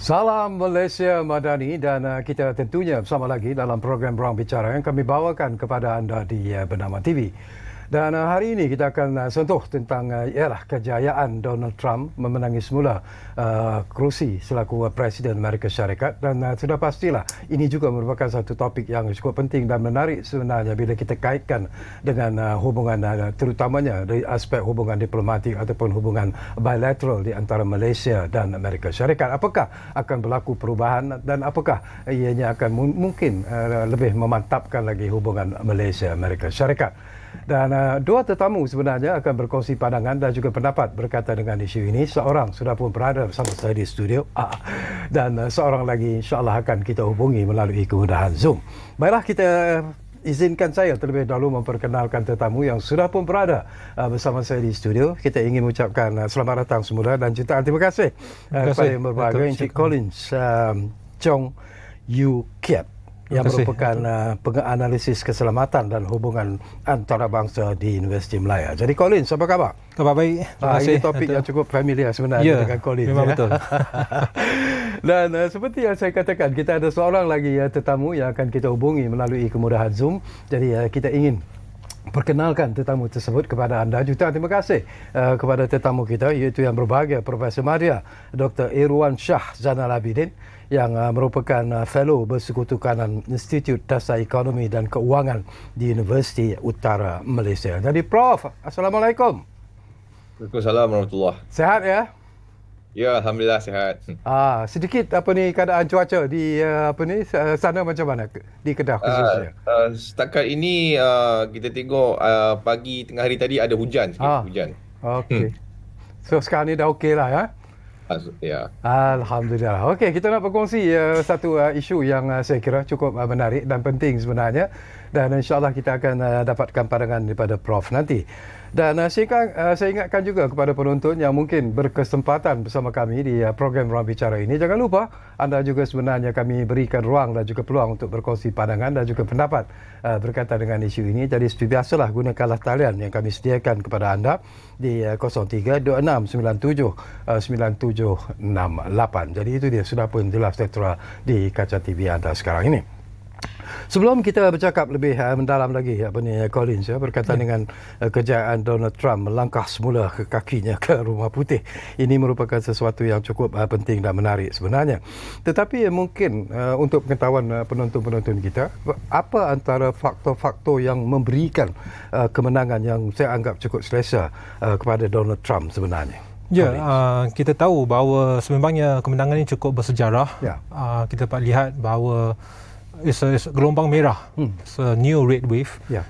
Salam Malaysia Madani dan kita tentunya bersama lagi dalam program Ruang Bicara yang kami bawakan kepada anda di Bernama TV. Dan hari ini kita akan sentuh tentang ialah kejayaan Donald Trump memenangi semula kerusi selaku Presiden Amerika Syarikat, dan sudah pastilah ini juga merupakan satu topik yang cukup penting dan menarik sebenarnya bila kita kaitkan dengan hubungan terutamanya dari aspek hubungan diplomatik ataupun hubungan bilateral di antara Malaysia dan Amerika Syarikat. Apakah akan berlaku perubahan dan apakah ianya akan mungkin lebih memantapkan lagi hubungan Malaysia Amerika Syarikat. Dan dua tetamu sebenarnya akan berkongsi pandangan dan juga pendapat berkaitan dengan isu ini. Seorang sudah pun berada bersama saya di studio dan seorang lagi insyaAllah akan kita hubungi melalui kemudahan Zoom. Baiklah, kita izinkan saya terlebih dahulu memperkenalkan tetamu yang sudah pun berada bersama saya di studio. Kita ingin mengucapkan selamat datang semula dan jutaan terima kasih kepada yang berbahagia Encik Collins Chong Yu Kiat yang merupakan penganalisis keselamatan dan hubungan antarabangsa di Universiti Malaya. Jadi Collins, apa khabar? Khabar baik. Terima kasih. Ini topik yang cukup familiar sebenarnya dengan Collins. Memang betul. Dan seperti yang saya katakan, kita ada seorang lagi tetamu yang akan kita hubungi melalui kemudahan Zoom. Jadi kita ingin perkenalkan tetamu tersebut kepada anda. Jutaan terima kasih kepada tetamu kita, iaitu yang berbahagia Profesor Madya Dr. Irwan Shah Zainal Abidin yang merupakan fellow bersekutu kanan Institut Dasar Ekonomi dan Keuangan di Universiti Utara Malaysia. Jadi Prof, Assalamualaikum. Waalaikumsalam warahmatullahi. Sehat ya? Ya, alhamdulillah sihat. Sedikit keadaan cuaca di sana macam mana di Kedah khususnya? Setakat ini kita tengok pagi tengah hari tadi ada hujan sikit, hujan. Okey. So sekarang ni dah okeylah ya? Ya. Alhamdulillah. Okey, kita nak berkongsi satu isu yang saya kira cukup menarik dan penting sebenarnya, dan insya-Allah kita akan dapatkan pandangan daripada Prof nanti. Dan saya ingatkan juga kepada penonton yang mungkin berkesempatan bersama kami di program Ruang Bicara ini, jangan lupa anda juga sebenarnya kami berikan ruang dan juga peluang untuk berkongsi pandangan dan juga pendapat berkaitan dengan isu ini. Jadi seperti biasalah, gunakanlah talian yang kami sediakan kepada anda di 0326979768. Jadi itu dia, sudah pun jelas tertera di kaca TV anda sekarang ini. Sebelum kita bercakap lebih mendalam lagi Collins berkaitan dengan kejayaan Donald Trump melangkah semula ke kakinya ke Rumah Putih. Ini merupakan sesuatu yang cukup penting dan menarik sebenarnya. Tetapi mungkin untuk pengetahuan penonton-penonton kita, apa antara faktor-faktor yang memberikan kemenangan yang saya anggap cukup selesa kepada Donald Trump sebenarnya? Ya, kita tahu bahawa sebenarnya kemenangan ini cukup bersejarah. Ya. Kita dapat lihat bahawa it's gelombang merah. It's a new red wave. Yeah.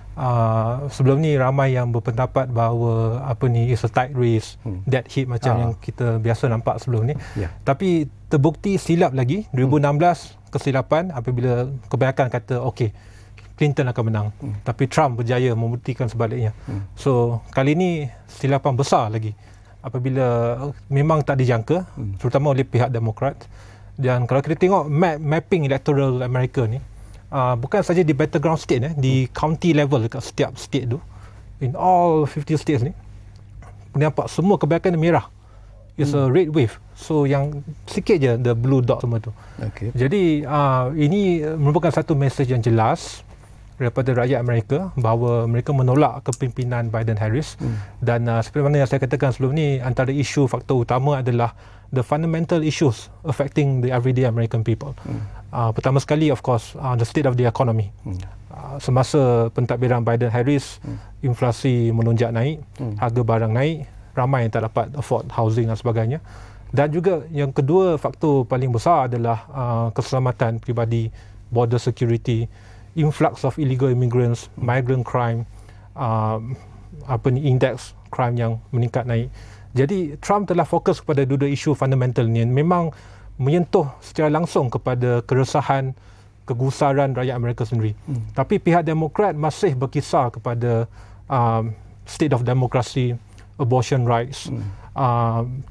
Sebelum ni ramai yang berpendapat bahawa it's a tight race, dead heat macam yang kita biasa nampak sebelum ni. Yeah. Tapi terbukti silap lagi. 2016 kesilapan apabila kebanyakan kata Clinton akan menang. Tapi Trump berjaya membuktikan sebaliknya. So kali ni silapan besar lagi apabila memang tak dijangka, terutama oleh pihak Demokrat. Dan kalau kita tengok mapping electoral Amerika ni, bukan saja di battleground state, di county level dekat setiap state tu, in all 50 states ni, nampak semua kebanyakan merah. It's a red wave. So yang sikit je the blue dot semua tu. Okay. Jadi ini merupakan satu mesej yang jelas daripada rakyat Amerika bahawa mereka menolak kepimpinan Biden-Harris. Dan seperti mana yang saya katakan sebelum ni, antara isu faktor utama adalah the fundamental issues affecting the everyday American people. Pertama sekali, of course, the state of the economy. Semasa pentadbiran Biden-Harris, inflasi melonjak naik, harga barang naik, ramai yang tak dapat afford housing dan sebagainya. Dan juga yang kedua, faktor paling besar adalah keselamatan peribadi, border security, influx of illegal immigrants, migrant crime, indeks crime yang meningkat naik. Jadi Trump telah fokus kepada dua isu fundamental ni, memang menyentuh secara langsung kepada keresahan, kegusaran rakyat Amerika sendiri. Tapi pihak Demokrat masih berkisar kepada state of democracy, abortion rights,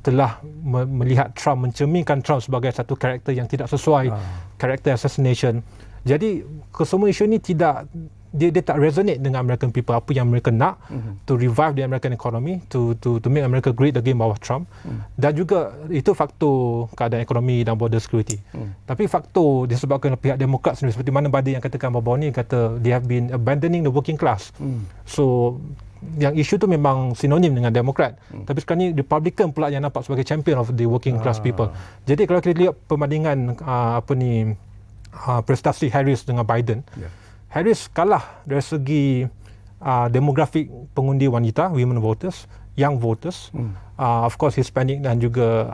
telah melihat Trump, mencerminkan Trump sebagai satu karakter yang tidak sesuai, karakter assassination. Jadi kesemua isu ini tidak dia tak resonate dengan American people, apa yang mereka nak to revive the American economy, to make America great again bawah Trump. Dan juga itu faktor keadaan ekonomi dan border security. Tapi faktor disebabkan oleh pihak Demokrat sendiri, seperti mana Biden yang katakan bahawa ni, kata they have been abandoning the working class. So yang isu tu memang sinonim dengan Demokrat. Tapi sekarang ni Republican pula yang nampak sebagai champion of the working class people. Jadi kalau kita lihat perbandingan prestasi Harris dengan Biden, Harris kalah dari segi demografik pengundi wanita, women voters, young voters, of course Hispanic dan juga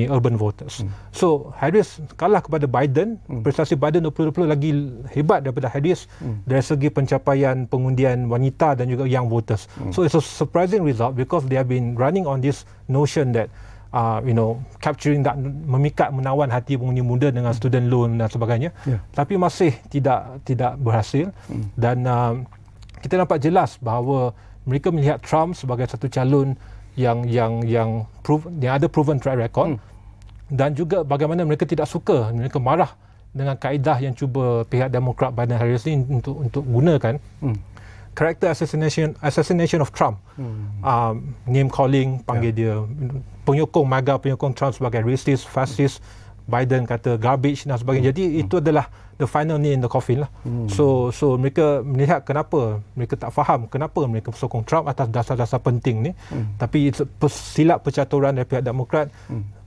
urban voters. So Harris kalah kepada Biden. Prestasi Biden 2020 lagi hebat daripada Harris dari segi pencapaian pengundian wanita dan juga young voters. So it's a surprising result because they have been running on this notion that capturing that, memikat, menawan hati pengundi muda dengan student loan dan sebagainya. Tapi masih tidak berhasil. Dan kita nampak jelas bahawa mereka melihat Trump sebagai satu calon yang ada proven track record. Dan juga bagaimana mereka tidak suka, mereka marah dengan kaedah yang cuba pihak Demokrat Biden Harris ni untuk gunakan character assassination of Trump. Name calling, panggil dia penyokong MAGA, penyokong Trump sebagai racist, fascist. Biden kata garbage dan sebagainya. Jadi itu adalah the final nail in the coffin lah. So mereka melihat kenapa mereka tak faham kenapa mereka sokong Trump atas dasar-dasar penting ni. Tapi silap percaturan dari pihak Demokrat,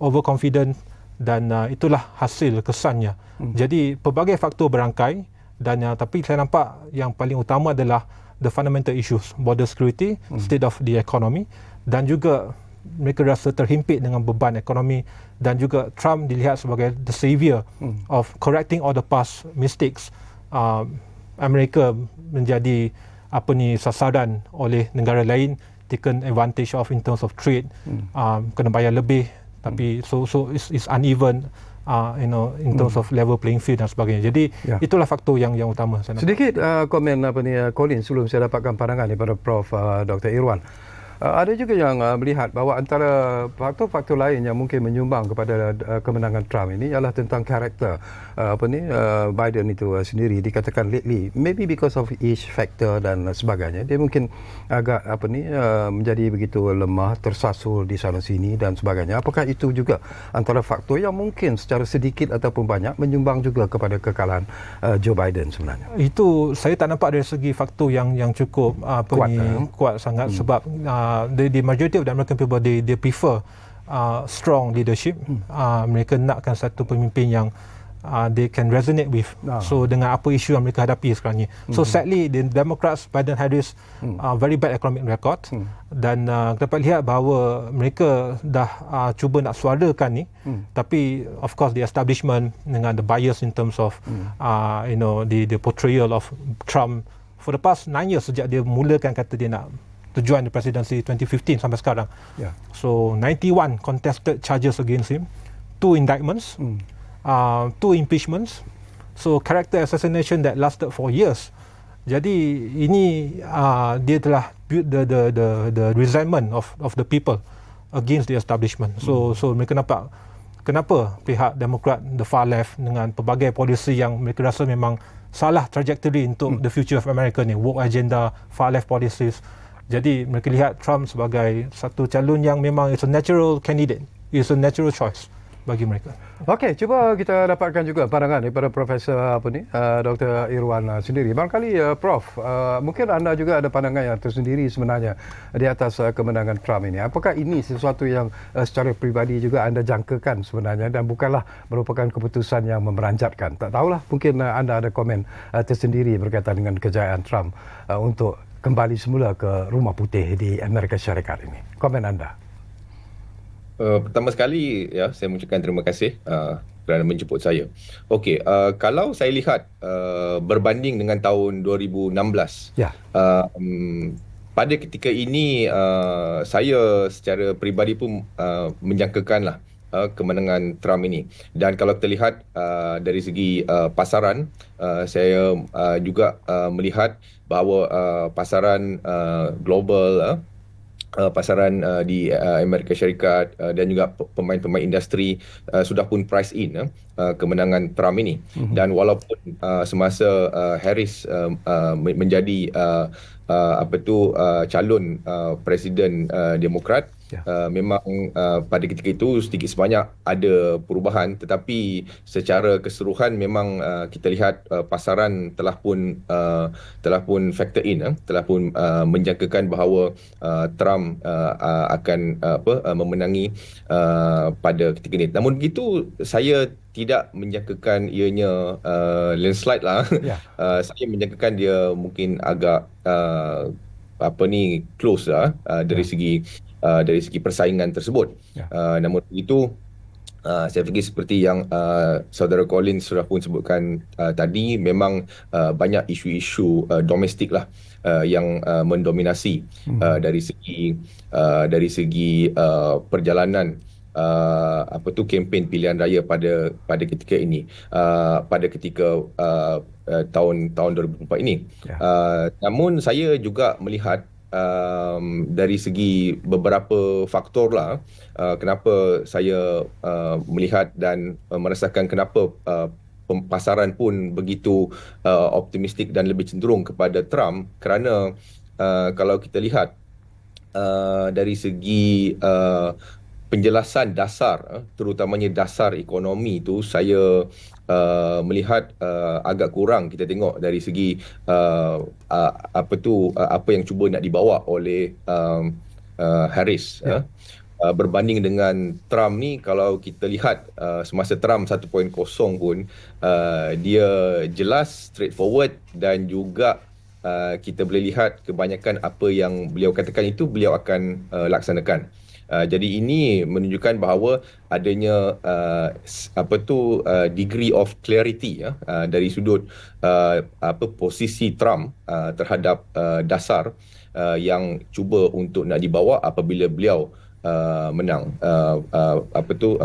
overconfident, dan itulah hasil kesannya. Jadi pelbagai faktor berangkai, dan tapi saya nampak yang paling utama adalah the fundamental issues, border security, state of the economy, dan juga mereka rasa terhimpit dengan beban ekonomi, dan juga Trump dilihat sebagai the savior of correcting all the past mistakes. Amerika menjadi sasaran oleh negara lain, taken advantage of in terms of trade, kena bayar lebih, tapi so it's uneven in terms of level playing field dan sebagainya. Jadi itulah faktor yang utama. Sedikit komen Colin sebelum saya dapatkan pandangan daripada Prof. Dr. Irwan. Ada juga yang melihat bahawa antara faktor-faktor lain yang mungkin menyumbang kepada kemenangan Trump ini ialah tentang karakter Biden itu sendiri. Dikatakan lately, maybe because of age factor dan sebagainya, dia mungkin agak menjadi begitu lemah, tersasul di sana sini dan sebagainya. Apakah itu juga antara faktor yang mungkin secara sedikit ataupun banyak menyumbang juga kepada kekalahan Joe Biden sebenarnya? Itu saya tak nampak dari segi faktor yang cukup kuat sangat, sebab the majority of the American people they prefer strong leadership. Mereka nakkan satu pemimpin yang they can resonate with. So dengan apa isu yang mereka hadapi sekarang ni. So sadly the Democrats, Biden Harris, very bad economic record, dan dapat lihat bahawa mereka dah cuba nak suarakan ni, tapi of course the establishment dengan the bias in terms of the portrayal of Trump for the past 9 years, sejak dia mulakan kata dia nak tujuan di presidensi 2015 sampai sekarang. So 91 contested charges against him, 2 indictments, 2 impeachments. So character assassination that lasted for years. Jadi ini dia telah build the resentment of the people against the establishment. So mereka nampak kenapa pihak Demokrat, the far left, dengan pelbagai polisi yang mereka rasa memang salah trajectory untuk the future of America ni, woke agenda, far left policies. Jadi mereka lihat Trump sebagai satu calon yang memang is a natural candidate, is a natural choice bagi mereka. Okey, cuba kita dapatkan juga pandangan daripada Profesor Dr. Irwan sendiri. Barangkali Prof, mungkin anda juga ada pandangan yang tersendiri sebenarnya di atas kemenangan Trump ini. Apakah ini sesuatu yang secara peribadi juga anda jangkakan sebenarnya dan bukanlah merupakan keputusan yang memeranjatkan? Tak tahulah, mungkin anda ada komen tersendiri berkaitan dengan kejayaan Trump untuk kembali semula ke Rumah Putih di Amerika Syarikat ini. Komen anda. Pertama sekali, saya mengucapkan terima kasih kerana menjemput saya. Okey, kalau saya lihat berbanding dengan tahun 2016, pada ketika ini saya secara peribadi pun menjangkakanlah kemenangan Trump ini. Dan kalau kita lihat dari segi pasaran, saya juga melihat bahawa pasaran global pasaran di Amerika Syarikat dan juga pemain-pemain industri sudah pun price in kemenangan Trump ini. Dan walaupun semasa Harris menjadi calon Presiden Demokrat, memang pada ketika itu sedikit sebanyak ada perubahan, tetapi secara keseluruhan memang kita lihat pasaran telah pun factor in, telah pun menjangkakan bahawa Trump akan memenangi pada ketika ini. Namun begitu, saya tidak menjangkakan ianya landslide lah. Saya menjangkakan dia mungkin agak close lah dari segi persaingan tersebut. Namun begitu, saya fikir seperti yang saudara Colin sudah pun sebutkan tadi, memang banyak isu-isu domestik lah yang mendominasi dari segi perjalanan kempen pilihan raya pada ketika ini, pada ketika tahun 2024 ini. Namun saya juga melihat dari segi beberapa faktor lah, kenapa saya melihat dan merasakan kenapa pasaran pun begitu optimistik dan lebih cenderung kepada Trump, kerana kalau kita lihat dari segi penjelasan dasar, terutamanya dasar ekonomi itu, saya melihat agak kurang kita tengok dari segi apa yang cuba nak dibawa oleh Harris. Berbanding dengan Trump ni, kalau kita lihat semasa Trump 1.0 pun, dia jelas, straightforward, dan juga kita boleh lihat kebanyakan apa yang beliau katakan itu beliau akan laksanakan. Jadi ini menunjukkan bahawa adanya degree of clarity dari sudut posisi Trump terhadap dasar yang cuba untuk nak dibawa apabila beliau menang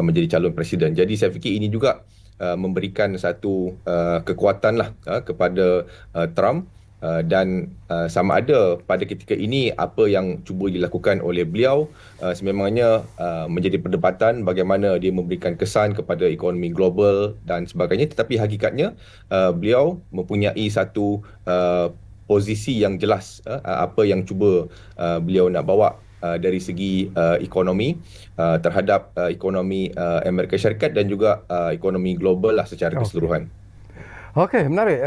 menjadi calon presiden. Jadi saya fikir ini juga memberikan satu kekuatan lah kepada Trump. Dan sama ada pada ketika ini apa yang cuba dilakukan oleh beliau sememangnya menjadi perdebatan bagaimana dia memberikan kesan kepada ekonomi global dan sebagainya, tetapi hakikatnya beliau mempunyai satu posisi yang jelas apa yang cuba beliau nak bawa dari segi ekonomi terhadap ekonomi Amerika Syarikat dan juga ekonomi global lah secara keseluruhan. Okey, menarik.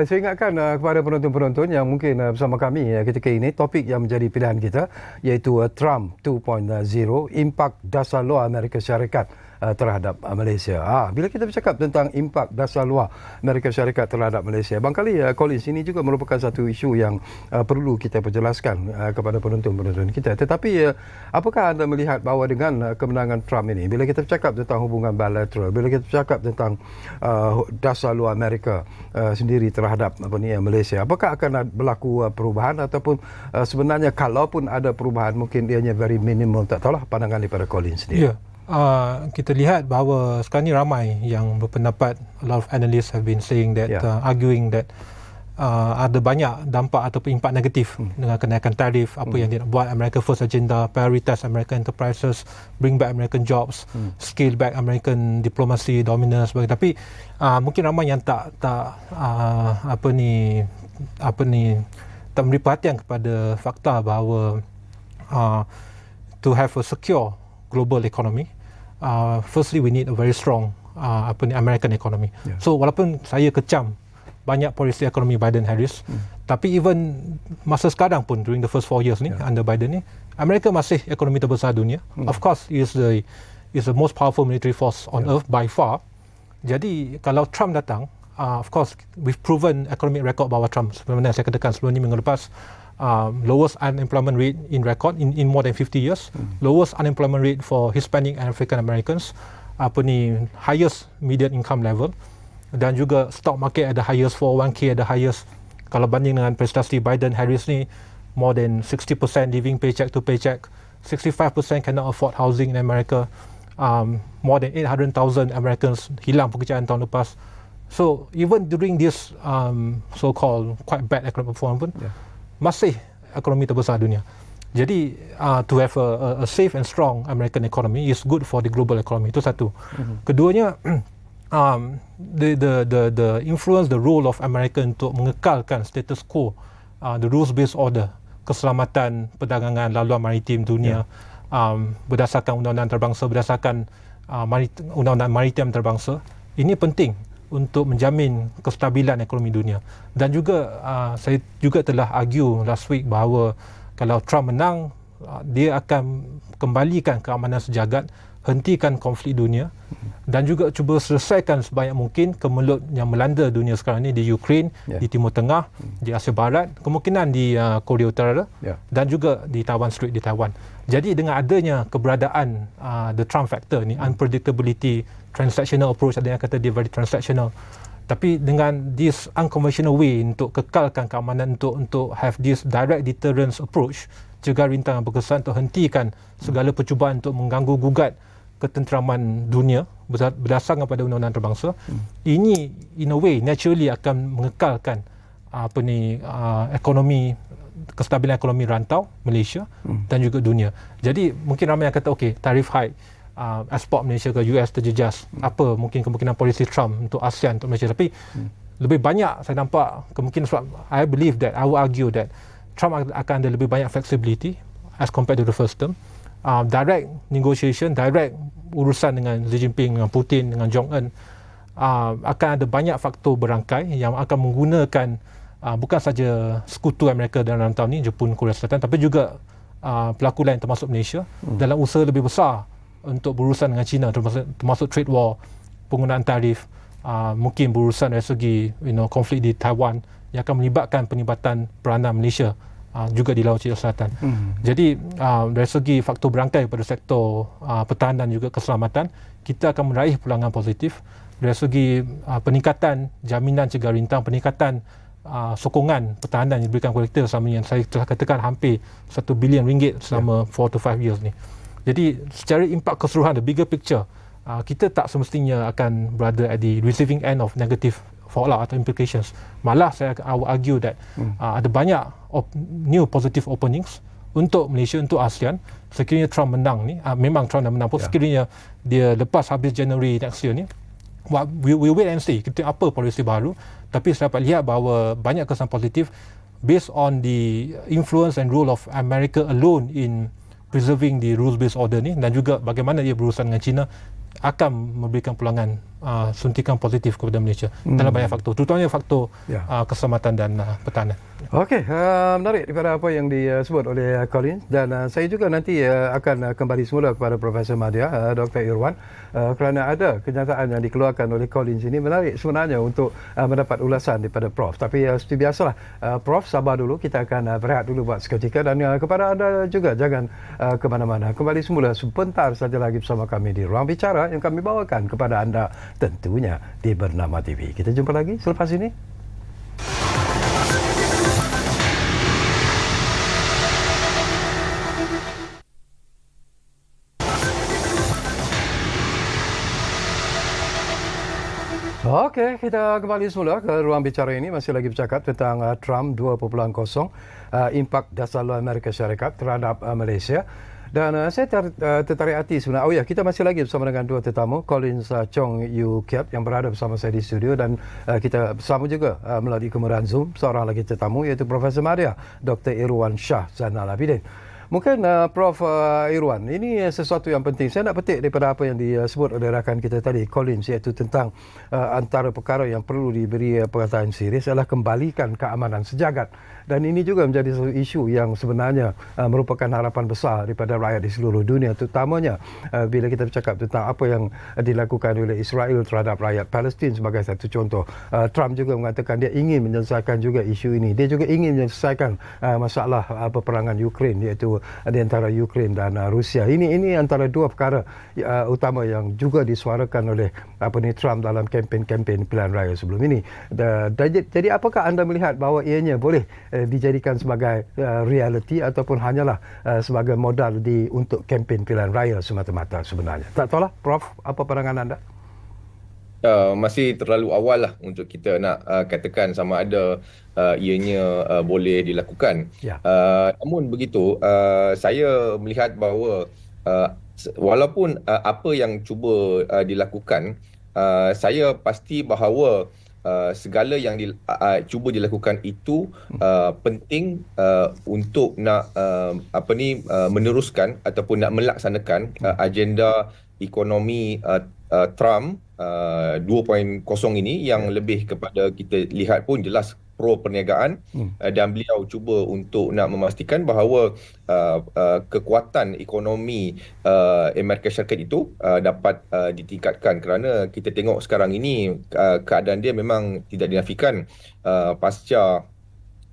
Saya ingatkan kepada penonton-penonton yang mungkin bersama kami ketika ini, topik yang menjadi pilihan kita iaitu Trump 2.0, impak dasar luar Amerika Syarikat terhadap Malaysia. Bila kita bercakap tentang impak dasar luar Amerika Syarikat terhadap Malaysia, barangkali Collins, ini juga merupakan satu isu yang perlu kita perjelaskan kepada penonton-penonton kita. Tetapi apakah anda melihat bahawa dengan kemenangan Trump ini, bila kita bercakap tentang hubungan bilateral, bila kita bercakap tentang dasar luar Amerika sendiri terhadap Malaysia, apakah akan berlaku perubahan ataupun sebenarnya kalaupun ada perubahan mungkin ianya very minimal? Tak tahulah pandangan daripada Collins sendiri. Kita lihat bahawa sekarang ni ramai yang berpendapat, a lot of analysts have been saying that, arguing that ada banyak dampak ataupun impak negatif dengan kenaikan tarif, apa yang dia nak buat, America First agenda, prioritize American enterprises, bring back American jobs, scale back American diplomacy, dominance, sebagainya. Tapi mungkin ramai yang tak memberi perhatian kepada fakta bahawa to have a secure global economy, firstly we need a very strong American economy. So walaupun saya kecam banyak polisi ekonomi Biden-Harris, tapi even masa sekarang pun during the first 4 years ni under Biden ni, Amerika masih ekonomi terbesar dunia. Of course is the most powerful military force on earth by far. Jadi kalau Trump datang, of course we've proven economic record bahawa Trump, sebenarnya saya katakan sebelum ni minggu lepas, lowest unemployment rate in record in more than 50 years, lowest unemployment rate for Hispanic and African Americans, highest median income level, dan juga stock market ada highest, 401k ada highest. Kalau banding dengan prestasi Biden Harris ni, more than 60% living paycheck to paycheck, 65% cannot afford housing in America, more than 800,000 Americans hilang pekerjaan tahun lepas. So even during this so-called quite bad economic performance pun, masih ekonomi terbesar dunia. Jadi to have a safe and strong American economy is good for the global economy. Itu satu. Keduanya, the influence, the role of America untuk mengekalkan status quo, the rules-based order, keselamatan perdagangan laluan maritim dunia, berdasarkan undang-undang antarabangsa, berdasarkan undang-undang maritim antarabangsa, ini penting untuk menjamin kestabilan ekonomi dunia. Dan juga saya juga telah argue last week bahawa kalau Trump menang, dia akan kembalikan keamanan sejagat, hentikan konflik dunia dan juga cuba selesaikan sebanyak mungkin kemelut yang melanda dunia sekarang ini di Ukraine, di Timur Tengah, di Asia Barat, kemungkinan di Korea Utara dan juga di Taiwan Strait di Taiwan. Jadi dengan adanya keberadaan the Trump factor ni, unpredictability, transactional approach, ada yang kata dia very transactional. Tapi dengan this unconventional way untuk kekalkan keamanan, untuk have this direct deterrence approach, cegah rintangan berkesan untuk hentikan segala percubaan untuk mengganggu gugat ketenteraman dunia berdasarkan pada undang-undang antarabangsa, ini in a way naturally akan mengekalkan ekonomi, kestabilan ekonomi rantau Malaysia dan juga dunia. Jadi mungkin ramai yang kata okey, tarif high, ekspor Malaysia ke US terjejas, apa mungkin kemungkinan polisi Trump untuk ASEAN, untuk Malaysia. Tapi lebih banyak saya nampak kemungkinan, sebab I believe that, I will argue that Trump akan ada lebih banyak flexibility as compared to the first term. Direct negotiation, direct urusan dengan Xi Jinping, dengan Putin, dengan Jong-un, akan ada banyak faktor berangkai yang akan menggunakan bukan saja sekutu Amerika dalam rantau ni, Jepun, Korea Selatan, tapi juga pelaku lain termasuk Malaysia dalam usaha lebih besar untuk berurusan dengan China, termasuk trade war, penggunaan tarif, mungkin berurusan dari segi konflik di Taiwan yang akan melibatkan penlibatan peranan Malaysia juga di Laut Cina Selatan. Jadi dari segi faktor berangkai pada sektor pertahanan dan juga keselamatan, kita akan meraih pulangan positif. Dari segi peningkatan jaminan cegah rintang, peningkatan sokongan pertahanan yang diberikan kepada kita selama ini, yang saya telah katakan hampir RM1 bilion selama 4 to 5 years ni. Jadi secara impak keseluruhan, the bigger picture, kita tak semestinya akan berada at the receiving end of negative fallout atau implications. Malah saya argue that ada banyak new positive openings untuk Malaysia, untuk ASEAN. Sekiranya Trump menang ni, memang Trump dah menang pun, sekiranya dia lepas habis January next year ni, we wait and see kita apa polisi baru. Tapi saya dapat lihat bahawa banyak kesan positif based on the influence and role of America alone in preserving the rules-based order ni, dan juga bagaimana dia berurusan dengan China akan memberikan pulangan suntikan positif kepada Malaysia dalam banyak faktor, terutamanya faktor keselamatan dan pertahanan. Okey, menarik daripada apa yang disebut oleh Colin, dan saya juga nanti akan kembali semula kepada Profesor Madya, Dr. Irwan, kerana ada kenyataan yang dikeluarkan oleh Colin sini menarik sebenarnya untuk mendapat ulasan daripada Prof. Tapi seperti biasalah, Prof sabar dulu, kita akan berehat dulu buat seketika, dan kepada anda juga jangan ke mana-mana. Kembali semula sebentar saja lagi bersama kami di Ruang Bicara yang kami bawakan kepada anda tentunya di Bernama TV. Kita jumpa lagi selepas ini. Okey, kita kembali semula ke Ruang Bicara ini. Masih lagi bercakap tentang Trump 2.0, impak dasar luar Amerika Syarikat terhadap Malaysia. Dan saya tertarik hati sebenarnya. Kita masih lagi bersama dengan dua tetamu, Collins Chong Yu Kiat yang berada bersama saya di studio, dan kita bersama juga melalui kemudahan Zoom seorang lagi tetamu, iaitu Profesor Madya, Dr. Irwan Shah Zainal Abidin. Mungkin Prof. Irwan, ini sesuatu yang penting. Saya nak petik daripada apa yang disebut oleh rakan kita tadi, Collins, iaitu tentang antara perkara yang perlu diberi perhatian serius adalah kembalikan keamanan sejagat. Dan ini juga menjadi satu isu yang sebenarnya merupakan harapan besar daripada rakyat di seluruh dunia, terutamanya bila kita bercakap tentang apa yang dilakukan oleh Israel terhadap rakyat Palestin sebagai satu contoh. Trump juga mengatakan dia ingin menyelesaikan juga isu ini. Dia juga ingin menyelesaikan masalah peperangan Ukraine, iaitu di antara Ukraine dan Rusia. Ini antara dua perkara utama yang juga disuarakan oleh Trump dalam kempen-kempen pilihan raya sebelum ini. Jadi apakah anda melihat bahawa ianya boleh dijadikan sebagai reality ataupun hanyalah sebagai modal untuk kempen pilihan raya semata-mata sebenarnya? Tak tahulah, Prof, apa pandangan anda? Masih terlalu awal lah untuk kita nak katakan sama ada ianya boleh dilakukan. Namun begitu, saya melihat bahawa walaupun apa yang cuba dilakukan, saya pasti bahawa segala yang cuba dilakukan itu penting untuk nak meneruskan ataupun nak melaksanakan agenda ekonomi Trump 2.0 ini yang lebih kepada kita lihat pun jelas pro perniagaan, dan beliau cuba untuk nak memastikan bahawa kekuatan ekonomi Amerika Syarikat itu dapat ditingkatkan, kerana kita tengok sekarang ini keadaan dia memang tidak dinafikan pasca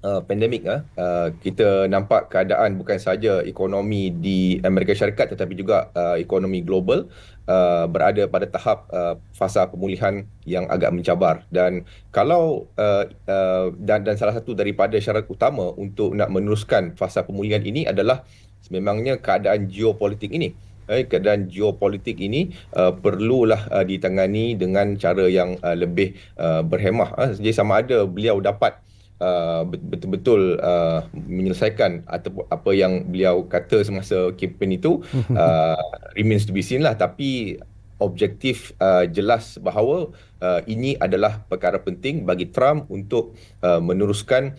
pandemik. Kita nampak keadaan bukan saja ekonomi di Amerika Syarikat tetapi juga ekonomi global berada pada tahap fasa pemulihan yang agak mencabar, dan kalau dan salah satu daripada syarat utama untuk nak meneruskan fasa pemulihan ini adalah sememangnya keadaan geopolitik ini. Keadaan geopolitik ini perlulah ditangani dengan cara yang lebih berhemah. Jadi sama ada beliau dapat betul-betul menyelesaikan atau apa yang beliau kata semasa kempen itu remains to be seen lah, tapi objektif jelas bahawa ini adalah perkara penting bagi Trump untuk meneruskan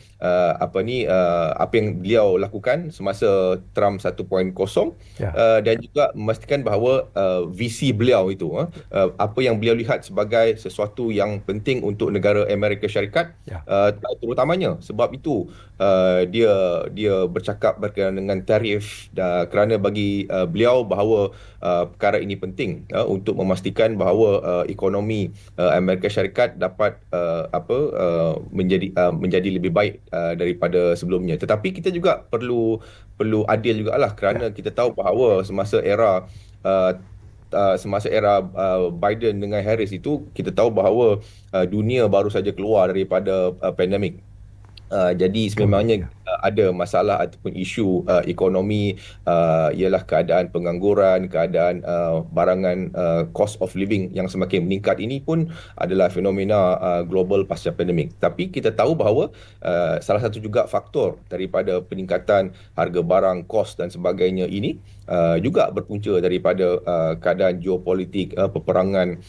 apa yang beliau lakukan semasa Trump 1.0, dan juga memastikan bahawa visi beliau itu apa yang beliau lihat sebagai sesuatu yang penting untuk negara Amerika Syarikat, terutamanya sebab itu dia bercakap berkaitan dengan tarif, kerana bagi beliau bahawa perkara ini penting untuk memastikan bahawa ekonomi Amerika Syarikat dapat menjadi lebih baik daripada sebelumnya. Tetapi kita juga perlu adil jugalah, kerana kita tahu bahawa semasa era Biden dengan Harris itu, kita tahu bahawa dunia baru saja keluar daripada pandemik. Jadi sememangnya ada masalah ataupun isu ekonomi, ialah keadaan pengangguran, keadaan barangan, cost of living yang semakin meningkat. Ini pun adalah fenomena global pasca pandemik. Tapi kita tahu bahawa salah satu juga faktor daripada peningkatan harga barang, kos dan sebagainya ini juga berpunca daripada keadaan geopolitik, peperangan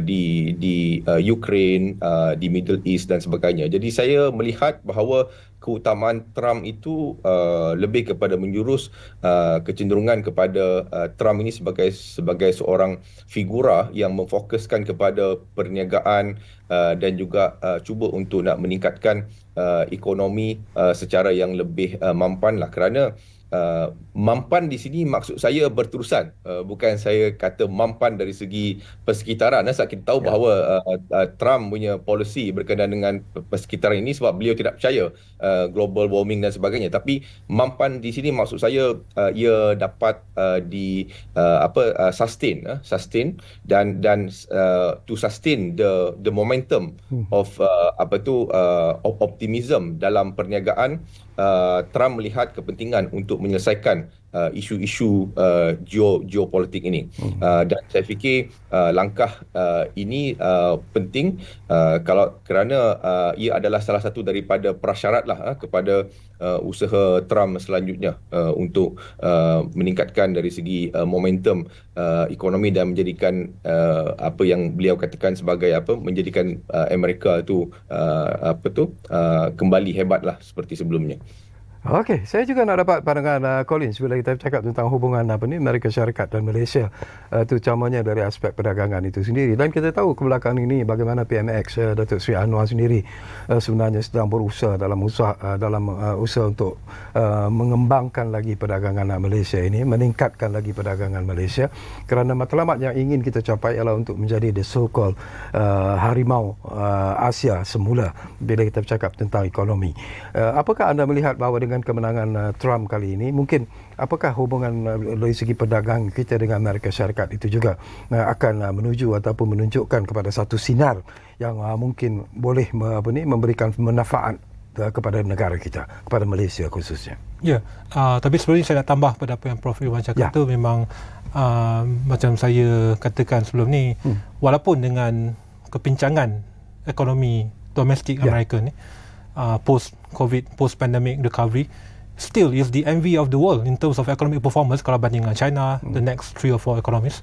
di Ukraine, di Middle East dan sebagainya. Jadi saya melihat bahawa keutamaan Trump itu lebih kepada menjurus kecenderungan kepada Trump ini sebagai seorang figura yang memfokuskan kepada perniagaan dan juga cuba untuk nak meningkatkan ekonomi secara yang lebih mampan lah. Kerana mampan di sini maksud saya berterusan, bukan saya kata mampan dari segi persekitaran. Sebab kita tahu bahawa Trump punya policy berkaitan dengan persekitaran ini sebab beliau tidak percaya global warming dan sebagainya. Tapi mampan di sini maksud saya ia dapat sustain dan to sustain the momentum of optimism dalam perniagaan. Trump melihat kepentingan untuk menyelesaikan isu-isu geopolitik ini, dan saya fikir langkah ini penting kerana ia adalah salah satu daripada prasyarat lah kepada usaha Trump selanjutnya untuk meningkatkan dari segi momentum ekonomi dan menjadikan apa yang beliau katakan sebagai menjadikan Amerika itu kembali hebatlah seperti sebelumnya. Okey, saya juga nak dapat pandangan Collins bila kita cakap tentang hubungan Amerika Syarikat dan Malaysia, terutamanya dari aspek perdagangan itu sendiri. Dan kita tahu kebelakangan ini bagaimana PMX Datuk Seri Anwar sendiri sebenarnya sedang berusaha dalam usaha untuk mengembangkan lagi perdagangan Malaysia ini, meningkatkan lagi perdagangan Malaysia, kerana matlamat yang ingin kita capai ialah untuk menjadi the so-called harimau Asia semula bila kita bercakap tentang ekonomi. Apakah anda melihat bahawa dengan kemenangan Trump kali ini, mungkin apakah hubungan dari segi perdagangan kita dengan Amerika Syarikat itu juga akan menuju ataupun menunjukkan kepada satu sinar yang mungkin boleh memberikan manfaat kepada negara kita, kepada Malaysia khususnya. Ya, tapi sebelum ini saya nak tambah pada apa yang Prof Iwan cakap tu, memang macam saya katakan sebelum ni, walaupun dengan kepincangan ekonomi domestik Amerika ni, post-COVID, post-pandemic recovery, still is the envy of the world in terms of economic performance kalau banding dengan China, the next 3 or 4 economies.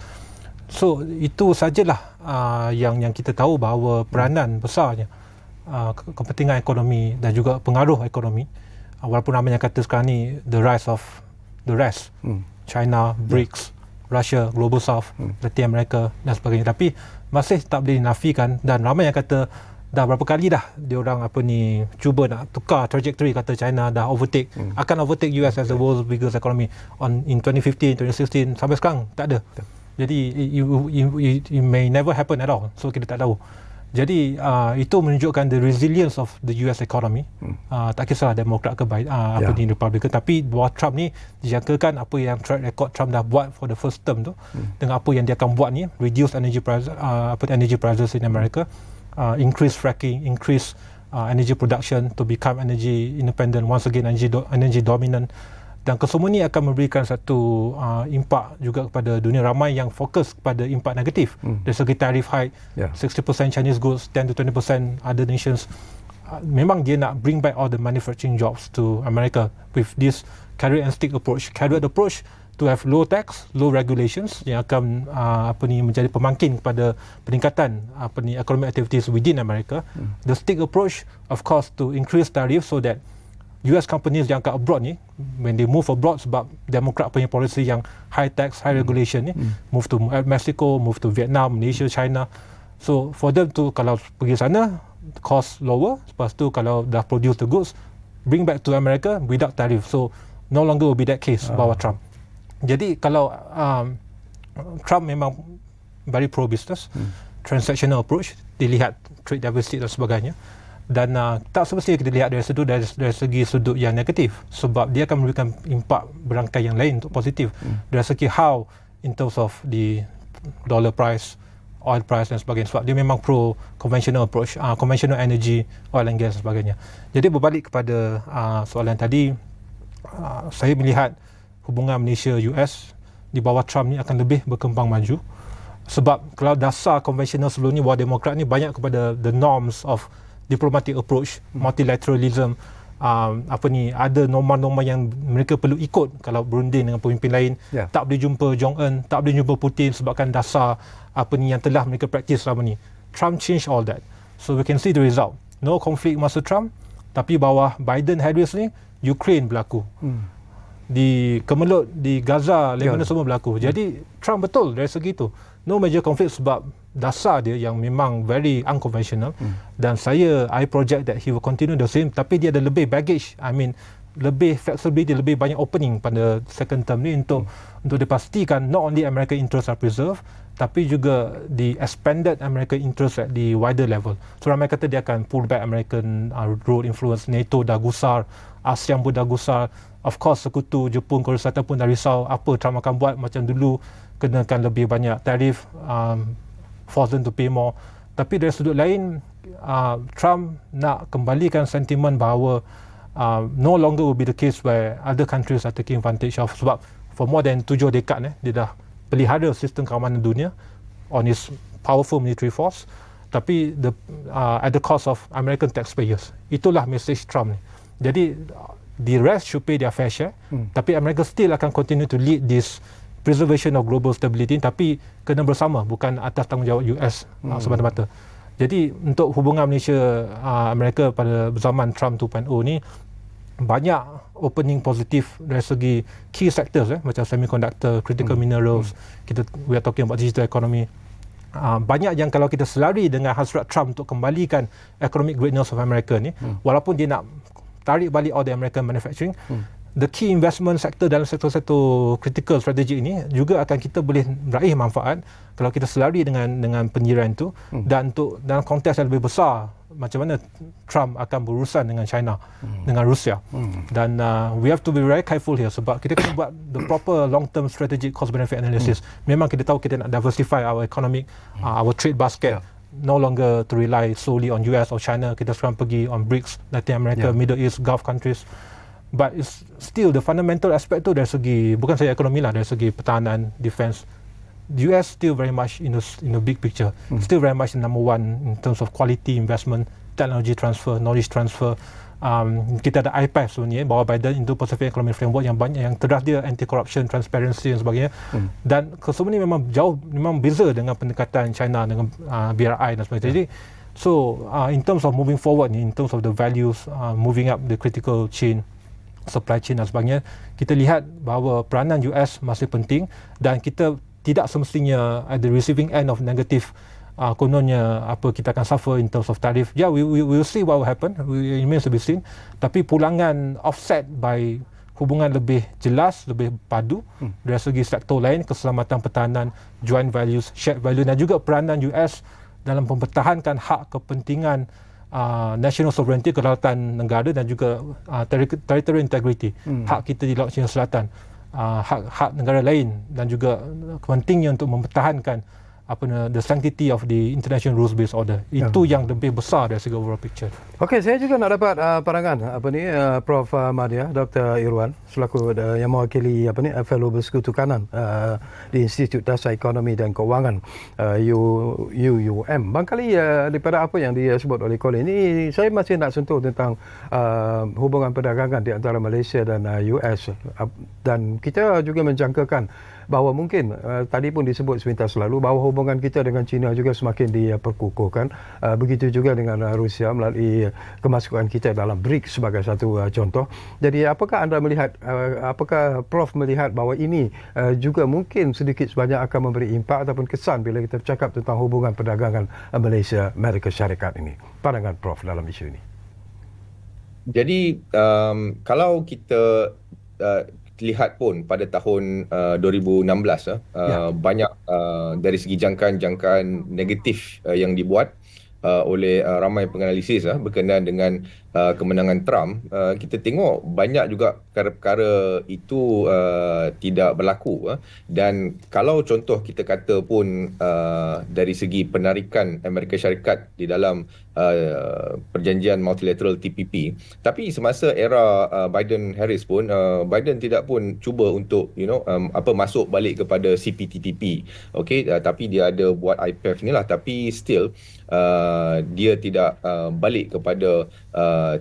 So itu sajalah yang kita tahu bahawa peranan besarnya kepentingan ekonomi dan juga pengaruh ekonomi, walaupun namanya kata sekarang ni the rise of the rest, China, BRICS, Russia, Global South, Latin America dan sebagainya, tapi masih tak boleh dinafikan, dan ramai yang kata dah berapa kali dah dia orang cuba nak tukar trajectory, kata China dah akan overtake US as the world's biggest economy in 2015, 2016, sampai sekarang tak ada. Jadi it may never happen at all, so kita tak tahu. Jadi itu menunjukkan the resilience of the US economy. Tak kisahlah Demokrat ke Republican, tapi bawah Trump ni dijangkakan apa yang track record Trump dah buat for the first term tu, dengan apa yang dia akan buat ni, reduce energy prices in America, increase fracking, increase energy production to become energy independent, once again energy dominant. Dan kesemua ni akan memberikan satu impak juga kepada dunia. Ramai yang fokus kepada impak negatif dari segi tariff hike, 60% Chinese goods, 10-20% other nations. Memang dia nak bring back all the manufacturing jobs to America with this carrot and stick approach. Carrot approach to have low tax, low regulations yang akan menjadi pemangkin kepada peningkatan economic activities within America. The stick approach, of course, to increase tariff so that US companies yang kat abroad ni, when they move abroad, sebab Demokrat punya policy yang high tax, high regulation ni, move to Mexico, move to Vietnam, Malaysia, China. So for them to, kalau pergi sana, cost lower. Lepas tu kalau dah produce the goods, bring back to America without tariff. So no longer will be that case bawah Trump. Jadi kalau Trump memang very pro-business, transactional approach, dilihat trade deficit dan sebagainya. Dan tak semestinya kita lihat dari segi sudut yang negatif, sebab dia akan memberikan impak berangkai yang lain untuk positif, dari segi how in terms of the dollar price, oil price dan sebagainya, sebab dia memang pro conventional approach, conventional energy, oil and gas dan sebagainya. Jadi berbalik kepada soalan tadi, saya melihat hubungan Malaysia-US di bawah Trump ni akan lebih berkembang maju, sebab kalau dasar konvensional sebelum ni bawah Demokrat ni banyak kepada the norms of diplomatic approach, multilateralism, ada norma-norma yang mereka perlu ikut kalau berunding dengan pemimpin lain. Tak boleh jumpa Jong-un, tak boleh jumpa Putin sebabkan dasar yang telah mereka praktis selama ni. Trump change all that, so we can see the result. No conflict masa Trump, tapi bawah Biden-Harris ni Ukraine berlaku, di Kemelut, di Gaza, Lebanon semua berlaku. Jadi Trump betul dari segi itu, no major conflict sebab dasar dia yang memang very unconventional. Dan I project that he will continue the same, tapi dia ada lebih baggage, lebih flexibility, lebih banyak opening pada second term ni untuk dipastikan not only American interests are preserved, tapi juga the expanded American interests at the wider level. So ramai kata dia akan pull back American role influence, NATO dah gusar, ASEAN pun dah gusar, of course sekutu Jepun, Korea Selatan pun dah risau apa Trump akan buat, macam dulu kenakan lebih banyak tarif, force them to pay more. Tapi dari sudut lain, Trump nak kembalikan sentimen bahawa no longer will be the case where other countries are taking advantage of, sebab for more than 7 dekad dia dah pelihara sistem keamanan dunia on his powerful military force, tapi at the cost of American taxpayers. Itulah message Trump ni. Jadi the rest should pay their fair share, tapi America still akan continue to lead this preservation of global stability, tapi kena bersama, bukan atas tanggungjawab US semata-mata. Jadi untuk hubungan Malaysia Amerika pada zaman Trump 2.0 ni, banyak opening positif dari segi key sectors, macam semiconductor, critical minerals, we are talking about digital economy. Banyak yang kalau kita selari dengan hasrat Trump untuk kembalikan economic greatness of America ni, walaupun dia nak tarik balik all the American manufacturing, the key investment sector dalam sektor-sektor critical strategic ini juga akan kita boleh meraih manfaat kalau kita selari dengan penyiaran itu. Dan untuk dalam konteks yang lebih besar, macam mana Trump akan berurusan dengan China, dengan Rusia. Dan we have to be very careful here, sebab kita kena buat the proper long-term strategic cost-benefit analysis. Memang kita tahu kita nak diversify our economic, our trade basket, no longer to rely solely on US or China. Kita sekarang pergi on BRICS, Latin America, Middle East, Gulf countries. But it's still the fundamental aspect tu dari segi, bukan saja ekonomi lah, dari segi pertahanan, defense, the US still very much in the big picture, still very much number one in terms of quality investment, technology transfer, knowledge transfer. Kita ada IPEF sebenarnya bawah Biden, Indo-Pacific Economic Framework, yang banyak yang terdas dia anti-corruption, transparency dan sebagainya. Dan sebenarnya memang jauh, memang beza dengan pendekatan China dengan BRI dan sebagainya. Jadi in terms of moving forward ni, in terms of the values, moving up the critical chain, supply chain dan sebagainya, kita lihat bahawa peranan US masih penting dan kita tidak semestinya at the receiving end of negative kononnya apa kita akan suffer in terms of tarif. We will see what will happen. It remains to be seen. Tapi pulangan offset by hubungan lebih jelas, lebih padu dari segi sektor lain, keselamatan pertahanan, joint values, shared value, dan juga peranan US dalam mempertahankan hak kepentingan national sovereignty, kedaulatan negara, dan juga territorial integrity, hak kita di Laut Cina Selatan, hak negara lain, dan juga pentingnya untuk mempertahankan the sanctity of the international rules-based order. Itu yang lebih besar dari segi overall picture. Okey, saya juga nak dapat pandangan Prof Madya, Dr. Irwan, selaku yang mewakili fellow bersekutu kanan di Institut Dasar Ekonomi dan Kewangan UUM. Bangkali daripada apa yang disebut oleh Colin ini, saya masih nak sentuh tentang hubungan perdagangan di antara Malaysia dan US, dan kita juga menjangkakan bahawa mungkin tadi pun disebut sebentar selalu bahawa hubungan kita dengan China juga semakin diperkukuhkan. Begitu juga dengan Rusia melalui kemasukan kita dalam BRICS sebagai satu contoh. Jadi apakah anda melihat, apakah Prof melihat bahawa ini juga mungkin sedikit sebanyak akan memberi impak ataupun kesan bila kita bercakap tentang hubungan perdagangan Malaysia Amerika Syarikat ini? Pandangan Prof dalam isu ini. Jadi kalau kita lihat pun pada tahun 2016 banyak dari segi jangkaan negatif yang dibuat oleh ramai penganalisis berkenaan dengan kemenangan Trump. Kita tengok banyak juga perkara-perkara itu tidak berlaku, dan kalau contoh kita kata pun dari segi penarikan Amerika Syarikat di dalam perjanjian multilateral TPP, tapi semasa era Biden Harris pun Biden tidak pun cuba untuk masuk balik kepada CPTPP, tapi dia ada buat IPEF ni lah, tapi still dia tidak balik kepada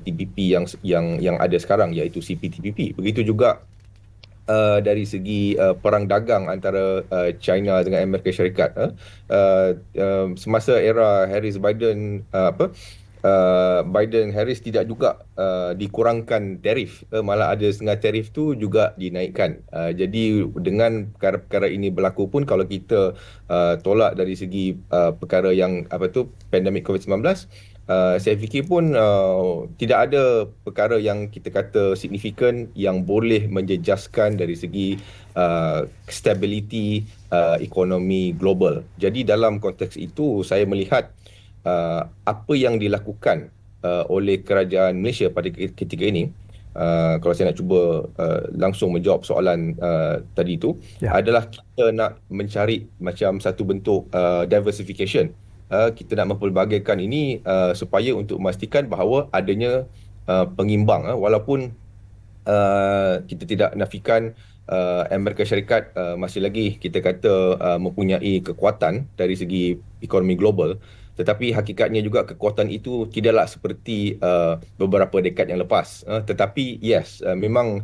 TPP yang ada sekarang, iaitu CPTPP. Begitu juga dari segi perang dagang antara China dengan Amerika Syarikat. Semasa era Harris Biden Biden Harris tidak juga dikurangkan tarif, malah ada setengah tarif tu juga dinaikkan. Jadi dengan perkara-perkara ini berlaku pun, kalau kita tolak dari segi perkara yang pandemik COVID-19, saya fikir pun tidak ada perkara yang kita kata signifikan yang boleh menjejaskan dari segi stability ekonomi global. Jadi dalam konteks itu saya melihat apa yang dilakukan oleh kerajaan Malaysia pada ketika ini, kalau saya nak cuba langsung menjawab soalan tadi itu, adalah kita nak mencari macam satu bentuk diversification. Kita nak mempelbagaikan ini supaya untuk memastikan bahawa adanya pengimbang, walaupun kita tidak nafikan Amerika Syarikat masih lagi kita kata mempunyai kekuatan dari segi ekonomi global, tetapi hakikatnya juga kekuatan itu tidaklah seperti beberapa dekad yang lepas. Tetapi yes, memang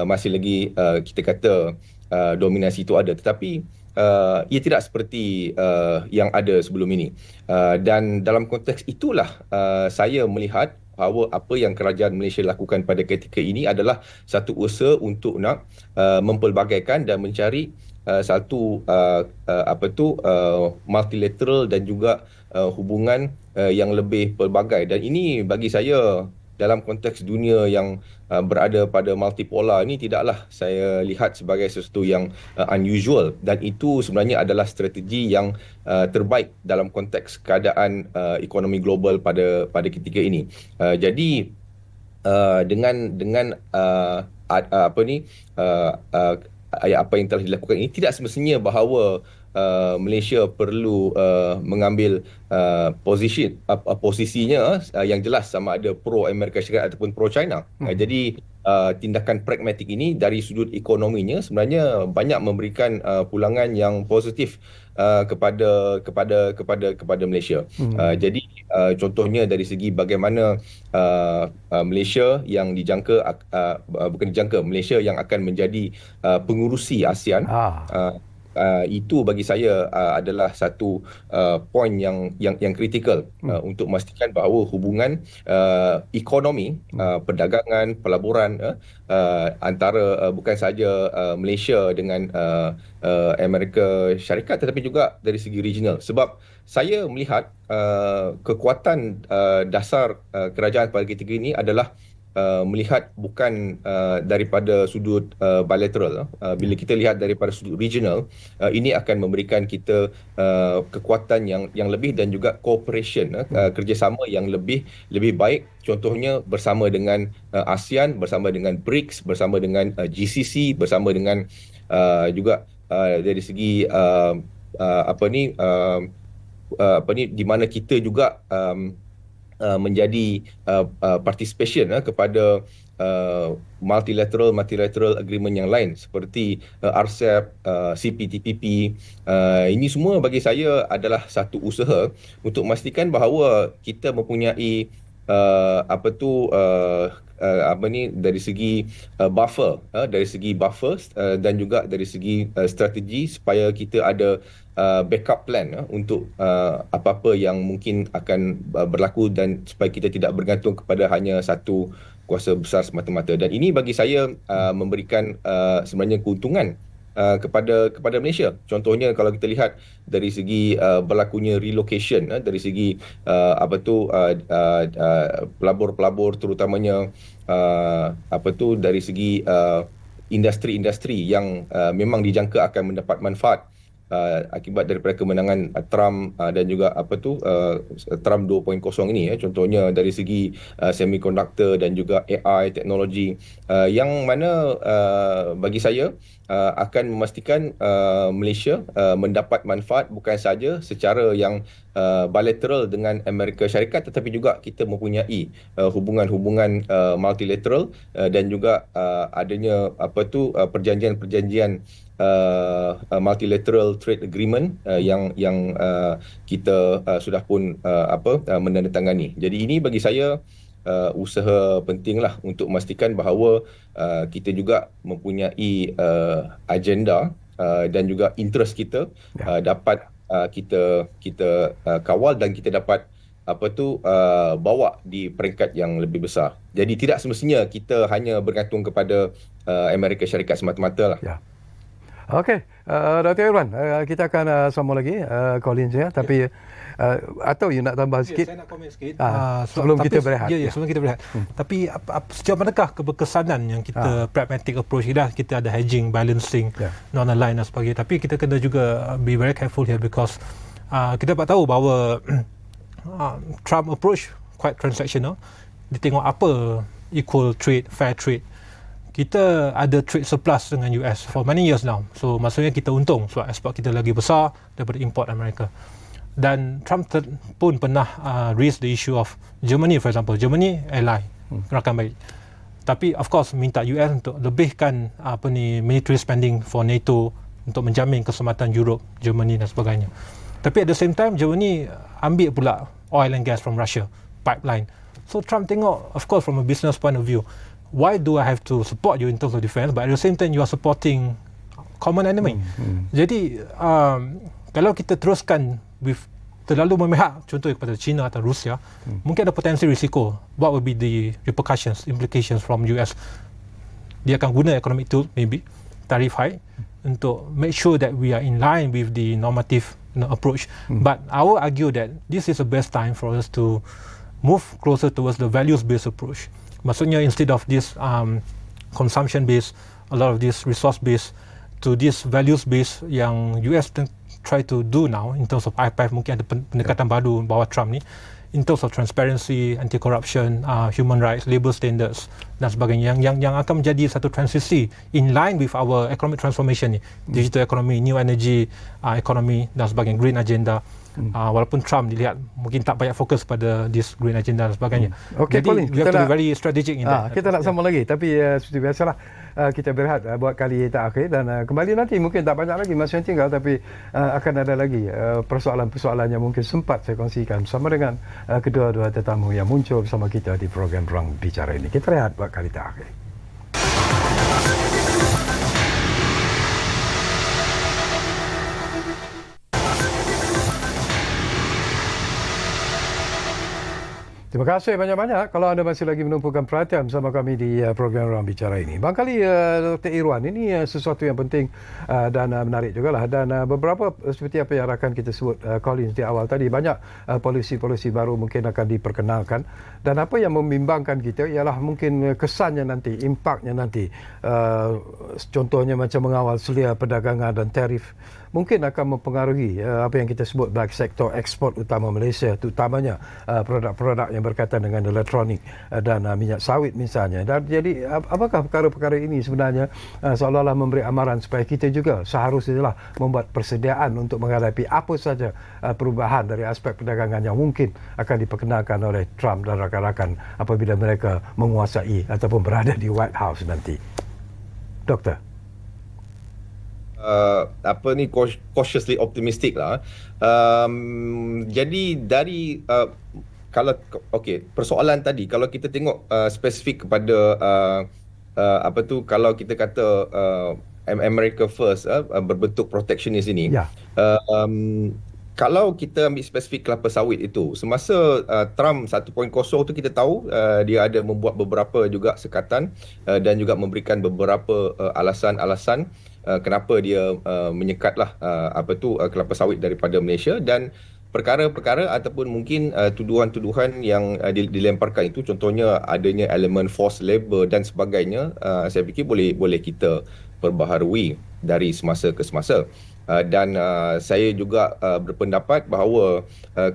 masih lagi kita kata dominasi itu ada, tetapi ia tidak seperti yang ada sebelum ini. Dan dalam konteks itulah saya melihat bahawa apa yang kerajaan Malaysia lakukan pada ketika ini adalah satu usaha untuk nak mempelbagaikan dan mencari satu multilateral dan juga hubungan yang lebih pelbagai. Dan ini bagi saya dalam konteks dunia yang berada pada multipolar ini tidaklah saya lihat sebagai sesuatu yang unusual, dan itu sebenarnya adalah strategi yang terbaik dalam konteks keadaan ekonomi global pada ketika ini. Jadi dengan apa yang telah dilakukan ini, tidak semestinya bahawa Malaysia perlu mengambil posisinya yang jelas sama ada pro Amerika Syarikat ataupun pro China. Jadi tindakan pragmatik ini dari sudut ekonominya sebenarnya banyak memberikan pulangan yang positif kepada Malaysia. Jadi contohnya dari segi bagaimana Malaysia yang bukan dijangka, Malaysia yang akan menjadi pengurusi ASEAN. Itu bagi saya adalah satu poin yang kritikal untuk memastikan bahawa hubungan ekonomi, perdagangan, pelaburan antara bukan sahaja Malaysia dengan Amerika Syarikat tetapi juga dari segi regional. Sebab saya melihat kekuatan dasar kerajaan pada ketika ini adalah melihat bukan daripada sudut bilateral. Bila kita lihat daripada sudut regional, ini akan memberikan kita kekuatan yang lebih dan juga cooperation, kerjasama yang lebih baik. Contohnya bersama dengan ASEAN, bersama dengan BRICS, bersama dengan GCC, bersama dengan juga dari segi di mana kita juga menjadi participation kepada multilateral agreement yang lain seperti RCEP, CPTPP. Ini semua bagi saya adalah satu usaha untuk memastikan bahawa kita mempunyai dari segi buffer, dan juga dari segi strategi supaya kita ada backup plan untuk apa-apa yang mungkin akan berlaku dan supaya kita tidak bergantung kepada hanya satu kuasa besar semata-mata. Dan ini bagi saya memberikan sebenarnya keuntungan kepada Malaysia. Contohnya kalau kita lihat dari segi berlakunya relocation, dari segi pelabur-pelabur terutamanya dari segi industri-industri yang memang dijangka akan mendapat manfaat akibat daripada kemenangan Trump dan juga Trump 2.0 ini, contohnya dari segi semiconductor dan juga AI teknologi, yang mana bagi saya akan memastikan Malaysia mendapat manfaat bukan sahaja secara yang bilateral dengan Amerika Syarikat tetapi juga kita mempunyai hubungan-hubungan multilateral dan juga adanya perjanjian-perjanjian multilateral trade agreement yang kita sudah pun menandatangani. Jadi ini bagi saya usaha pentinglah untuk memastikan bahawa kita juga mempunyai agenda dan juga interest kita dapat kita kawal dan kita dapat bawa di peringkat yang lebih besar. Jadi tidak semestinya kita hanya bergantung kepada Amerika Syarikat semata-mata lah. Ya. Okey, Dr. Irwan, kita akan sambung lagi Collins ya, tapi atau you nak tambah sikit? Saya nak komen sikit sebelum kita berehat. Sebelum kita berehat. Tapi sejauh manakah keberkesanan yang kita pragmatic approach kita ada hedging, balancing, non-align dan sebagainya. Tapi kita kena juga be very careful here because kita dapat tahu bahawa Trump approach quite transactional. Dia tengok apa equal trade, fair trade. Kita ada trade surplus dengan US for many years now. So maksudnya kita untung sebab ekspor kita lagi besar daripada import Amerika. Dan Trump pun pernah raise the issue of Germany, for example. Germany ally, rakan baik. Tapi of course minta US untuk lebihkan military spending for NATO untuk menjamin keselamatan Europe, Germany dan sebagainya. Tapi at the same time Germany ambil pula oil and gas from Russia, pipeline. So Trump tengok, of course from a business point of view, why do I have to support you in terms of defense, but at the same time you are supporting common enemy. Jadi kalau kita teruskan terlalu memihak contoh kepada China atau Rusia, mungkin ada potensi risiko. What will be the repercussions, implications from US? Dia akan guna economic tool, maybe tarif high, untuk make sure that we are in line with the normative approach. But I will argue that this is the best time for us to move closer towards the values-based approach. Maksudnya instead of this consumption-based, a lot of this resource-based, to this values-based yang US try to do now in terms of IPEF, mungkin ada pendekatan baru bawah Trump ni, in terms of transparency, anti-corruption, human rights, labour standards dan sebagainya, yang akan menjadi satu transisi in line with our economic transformation ni, digital economy, new energy economy dan sebagainya, green agenda. Walaupun Trump dilihat mungkin tak banyak fokus pada this green agenda dan sebagainya. Okay, Jadi Colin, we have to be very strategic in that. Kita nak sambung lagi, tapi seperti biasalah kita berehat buat kali terakhir dan kembali nanti mungkin tak banyak lagi masa yang tinggal, tapi akan ada lagi persoalan-persoalan yang mungkin sempat saya kongsikan bersama dengan kedua-dua tetamu yang muncul bersama kita di program Ruang Bicara ini. Kita rehat buat kali terakhir. Terima kasih banyak-banyak kalau anda masih lagi menumpukan perhatian bersama kami di program Ruang Bicara ini. Barangkali Dr. Irwan, ini sesuatu yang penting dan menarik jugalah. Dan beberapa seperti apa yang rakan kita sebut Colin di awal tadi, banyak polisi-polisi baru mungkin akan diperkenalkan. Dan apa yang membimbangkan kita ialah mungkin kesannya nanti, impaknya nanti. Contohnya macam mengawal selia perdagangan dan tarif mungkin akan mempengaruhi apa yang kita sebut baik sektor ekspor utama Malaysia, terutamanya produk-produk yang berkaitan dengan elektronik dan minyak sawit misalnya. Dan jadi apakah perkara-perkara ini sebenarnya seolah-olah memberi amaran supaya kita juga seharusnya membuat persediaan untuk menghadapi apa saja perubahan dari aspek perdagangan yang mungkin akan diperkenalkan oleh Trump dan rakan-rakan apabila mereka menguasai ataupun berada di White House nanti. Doktor. Cautiously optimistic lah. Jadi dari kalau persoalan tadi, kalau kita tengok spesifik kepada kalau kita kata America first, berbentuk protectionist ini, kalau kita ambil spesifik kelapa sawit itu, semasa Trump 1.0 tu kita tahu dia ada membuat beberapa juga sekatan dan juga memberikan beberapa alasan-alasan kenapa dia menyekatlah kelapa sawit daripada Malaysia, dan perkara-perkara ataupun mungkin tuduhan-tuduhan yang dilemparkan itu, contohnya adanya elemen forced labor dan sebagainya, saya fikir boleh kita perbaharui dari semasa ke semasa. Dan saya juga berpendapat bahawa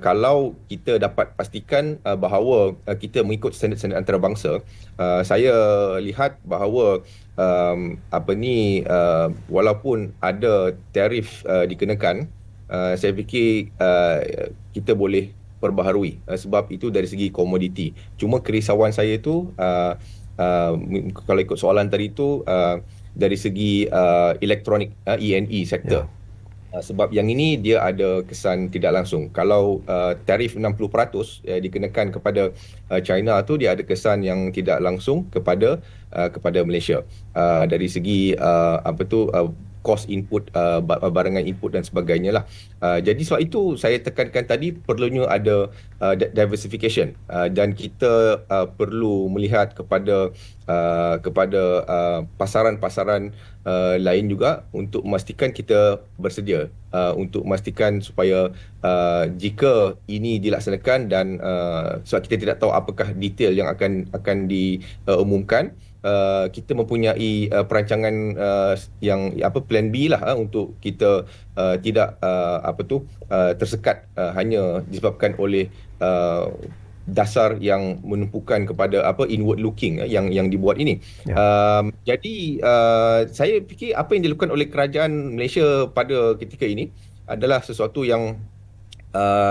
kalau kita dapat pastikan bahawa kita mengikut standard-standard antarabangsa, saya lihat bahawa walaupun ada tarif dikenakan, saya fikir kita boleh perbaharui sebab itu dari segi komoditi. Cuma kerisauan saya itu kalau ikut soalan tadi itu dari segi elektronik, E&E sektor. Sebab yang ini dia ada kesan tidak langsung. Kalau tarif 60% dikenakan kepada China tu, dia ada kesan yang tidak langsung kepada Malaysia. Dari segi cost input, barangan input dan sebagainya lah. Jadi sebab itu saya tekankan tadi perlunya ada diversification, dan kita perlu melihat kepada pasaran-pasaran lain juga untuk memastikan kita bersedia, untuk memastikan supaya jika ini dilaksanakan dan sebab kita tidak tahu apakah detail yang akan diumumkan, kita mempunyai perancangan yang plan B lah untuk kita tidak tersekat hanya disebabkan oleh dasar yang menumpukan kepada inward looking yang dibuat ini. Jadi saya fikir apa yang dilakukan oleh kerajaan Malaysia pada ketika ini adalah sesuatu yang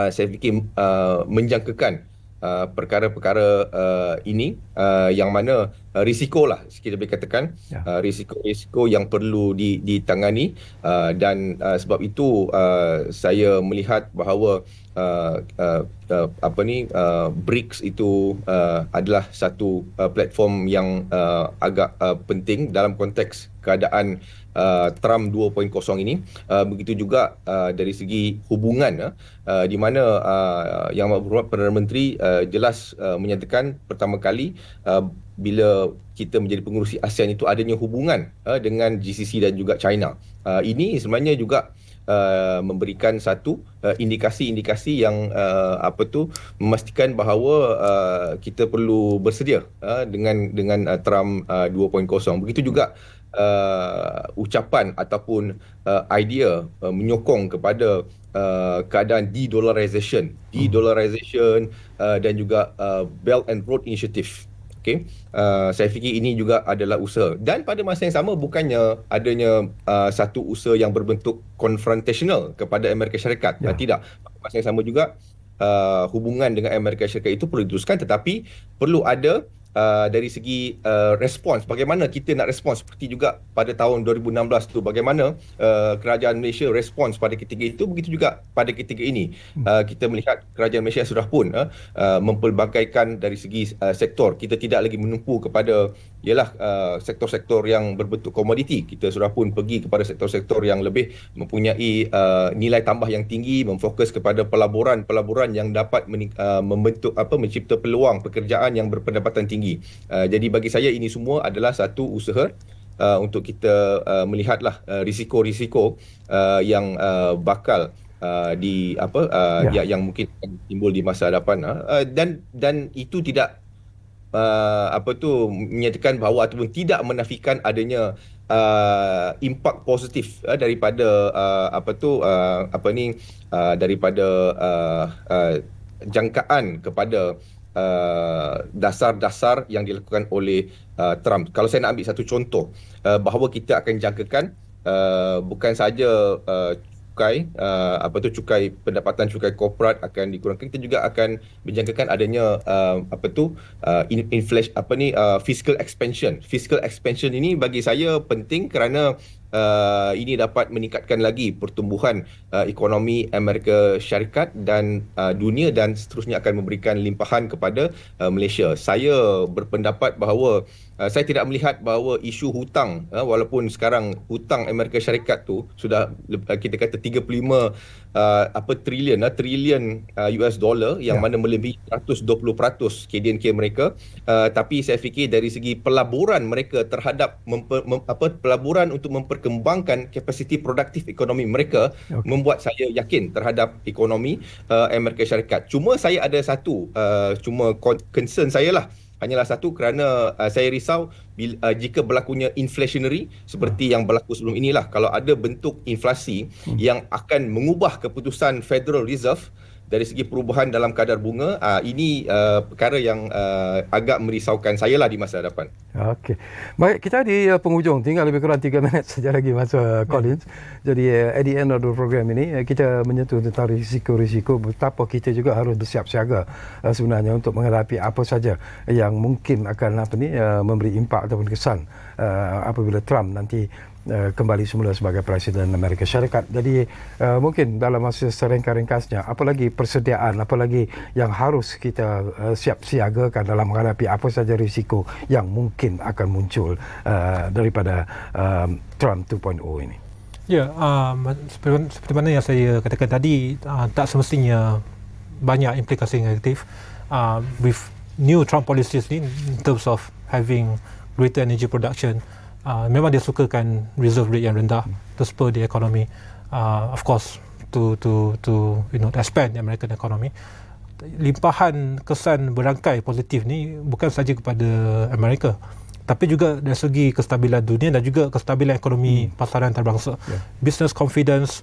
saya fikir menjangkakan perkara-perkara ini, yang mana risiko lah kita boleh katakan, risiko yang perlu ditangani, dan sebab itu saya melihat bahawa BRICS itu adalah satu platform yang agak penting dalam konteks keadaan Trump 2.0 ini. Begitu juga dari segi hubungan, di mana Yang Berhormat Perdana Menteri jelas menyatakan pertama kali bila kita menjadi pengerusi ASEAN itu adanya hubungan dengan GCC dan juga China. Ini sebenarnya juga memberikan satu indikasi-indikasi yang memastikan bahawa kita perlu bersedia dengan Trump 2.0. Begitu juga ucapan ataupun idea menyokong kepada keadaan de-dollarization dan juga Belt and Road Initiative. Okey, saya fikir ini juga adalah usaha, dan pada masa yang sama bukannya adanya satu usaha yang berbentuk confrontational kepada Amerika Syarikat. Tidak. Pada masa yang sama juga hubungan dengan Amerika Syarikat itu perlu diteruskan, tetapi perlu ada dari segi respons, bagaimana kita nak respons, seperti juga pada tahun 2016 tu bagaimana kerajaan Malaysia respons pada ketika itu, begitu juga pada ketika ini. Kita melihat kerajaan Malaysia sudah pun mempelbagaikan dari segi sektor. Kita tidak lagi menumpu kepada sektor-sektor yang berbentuk komoditi. Kita sudah pun pergi kepada sektor-sektor yang lebih mempunyai nilai tambah yang tinggi, memfokus kepada pelaburan yang dapat membentuk mencipta peluang pekerjaan yang berpendapatan tinggi. Jadi bagi saya ini semua adalah satu usaha untuk kita melihatlah risiko-risiko yang bakal yang mungkin akan timbul di masa hadapan, dan itu tidak menyatakan bahawa ataupun tidak menafikan adanya impak positif daripada daripada jangkaan kepada dasar-dasar yang dilakukan oleh Trump. Kalau saya nak ambil satu contoh, bahawa kita akan jangkakan bukan saja cukai pendapatan, cukai korporat akan dikurangkan, kita juga akan menjangkakan adanya fiscal expansion. Fiscal expansion ini bagi saya penting kerana ini dapat meningkatkan lagi pertumbuhan ekonomi Amerika Syarikat dan dunia, dan seterusnya akan memberikan limpahan kepada Malaysia. Saya berpendapat bahawa saya tidak melihat bahawa isu hutang, walaupun sekarang hutang Amerika Syarikat tu sudah kita kata 35 trilion US dollar, yang mana melebihi 120% KDNK mereka, tapi saya fikir dari segi pelaburan mereka terhadap pelaburan untuk memperkembangkan kapasiti produktif ekonomi mereka, membuat saya yakin terhadap ekonomi Amerika Syarikat. Cuma saya ada satu concern saya lah, hanyalah satu, kerana saya risau jika berlakunya inflationary seperti yang berlaku sebelum inilah. Kalau ada bentuk inflasi yang akan mengubah keputusan Federal Reserve dari segi perubahan dalam kadar bunga, ini perkara yang agak merisaukan saya lah di masa hadapan. Okey. Baik, kita di penghujung, tinggal lebih kurang 3 minit saja lagi masa Collins. Jadi at the end of the program ini kita menyentuh tentang risiko-risiko, betapa kita juga harus bersiap siaga sebenarnya untuk menghadapi apa saja yang mungkin akan memberi impak ataupun kesan apabila Trump nanti kembali semula sebagai Presiden Amerika Syarikat. Jadi mungkin dalam masa seringkas-ringkasnya, apalagi persediaan, apalagi yang harus kita siap siagakan dalam menghadapi apa saja risiko yang mungkin akan muncul daripada Trump 2.0 ini. Ya, seperti mana yang saya katakan tadi, tak semestinya banyak implikasi negatif with new Trump policies ni, in terms of having greater energy production. Memang dia sukakan reserve rate yang rendah to spur the economy, of course to expand the American economy. Limpahan kesan berangkai positif ni bukan saja kepada Amerika, tapi juga dari segi kestabilan dunia dan juga kestabilan ekonomi pasaran antarabangsa. Business confidence,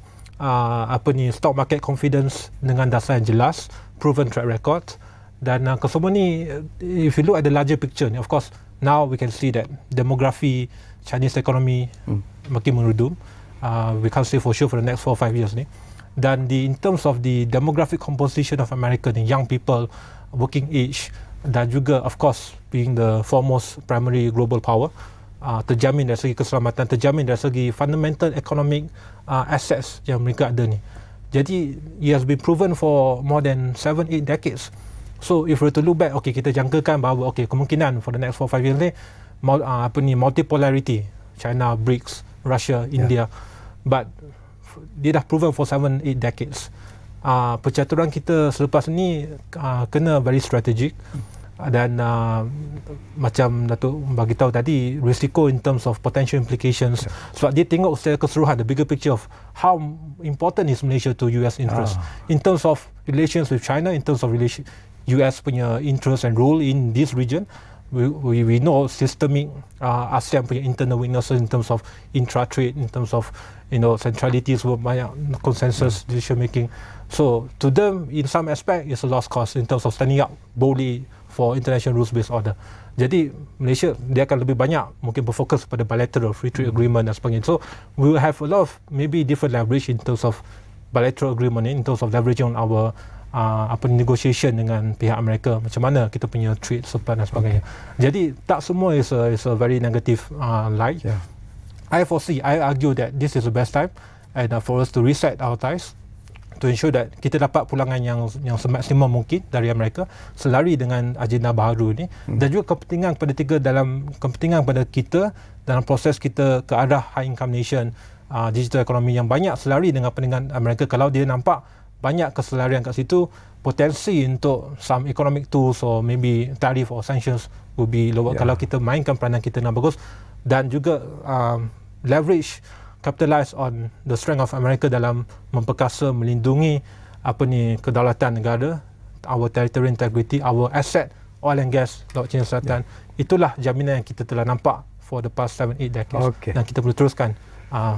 stock market confidence dengan dasar yang jelas, proven track record, dan kesemua ni, if you look at the larger picture ni, of course now we can see that demography Chinese economy makin merudum. We can't say for sure for the next 4 or 5 years ni. Dan in terms of the demographic composition of America ni, young people, working age, dan juga of course being the foremost primary global power, terjamin dari segi keselamatan, terjamin dari segi fundamental economic assets yang mereka ada ni. Jadi it has been proven for more than 7-8 decades. So if we were to look back, kita jangkakan bahawa kemungkinan for the next 4-5 years ni multipolarity, China, BRICS, Russia, India, but dia dah proven for 7-8 decades. Percaturan kita selepas ni kena very strategic, dan macam Datuk bagi tahu tadi, risiko in terms of potential implications, sebab dia tengok secara keseluruhan the bigger picture of how important is Malaysia to US interest in terms of relations with China, in terms of US punya interest and role in this region, we know systemic ASEAN punya internal weaknesses in terms of intra-trade, in terms of centrality, sebab banyak consensus decision making. So to them in some aspect it's a lost cause in terms of standing up boldly for international rules-based order. Jadi Malaysia dia akan lebih banyak mungkin berfokus pada bilateral free trade agreement dan sebagainya. So we will have a lot of maybe different leverage in terms of bilateral agreement, in terms of leveraging on our negotiation dengan pihak Amerika, macam mana kita punya trade supply dan sebagainya. Jadi tak semua is a very negative light. I argue that this is the best time and for us to reset our ties, to ensure that kita dapat pulangan yang semaksimum mungkin dari Amerika selari dengan agenda baharu ini, dan juga kepentingan pada kita dalam proses kita ke arah high income nation, digital economy yang banyak selari dengan kepentingan Amerika. Kalau dia nampak banyak keselarian kat situ, potensi untuk some economic tools or maybe tarif or sanctions will be lower kalau kita mainkan peranan kita dengan bagus, dan juga leverage, capitalize on the strength of America dalam memperkasa, melindungi kedaulatan negara, our territorial integrity, our asset, oil and gas, Laut Cina Selatan. Itulah jaminan yang kita telah nampak for the past 7-8 decades. Dan kita perlu teruskan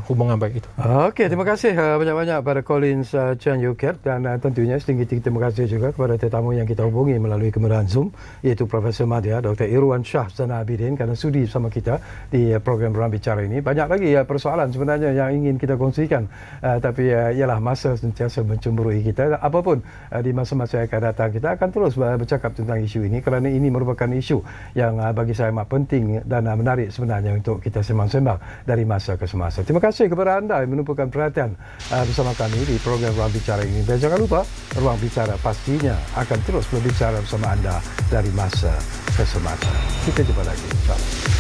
hubungan baik itu. Okey, terima kasih banyak-banyak pada Collins Chan Yuket, dan tentunya setinggi-tinggi terima kasih juga kepada tetamu yang kita hubungi melalui kemudahan Zoom, iaitu Profesor Madya Dr. Irwan Shah Zainal Abidin, kerana sudi bersama kita di program Ruang Bicara ini. Banyak lagi persoalan sebenarnya yang ingin kita kongsikan, tapi ialah masa sentiasa mencemburui kita. Apapun di masa-masa yang akan datang, kita akan terus bercakap tentang isu ini, kerana ini merupakan isu yang bagi saya amat penting dan menarik sebenarnya untuk kita sembang-sembang dari masa ke semasa. Terima kasih kepada anda yang menumpukan perhatian bersama kami di program Ruang Bicara ini. Dan jangan lupa, Ruang Bicara pastinya akan terus berbicara bersama anda dari masa ke semasa. Kita jumpa lagi. Salam.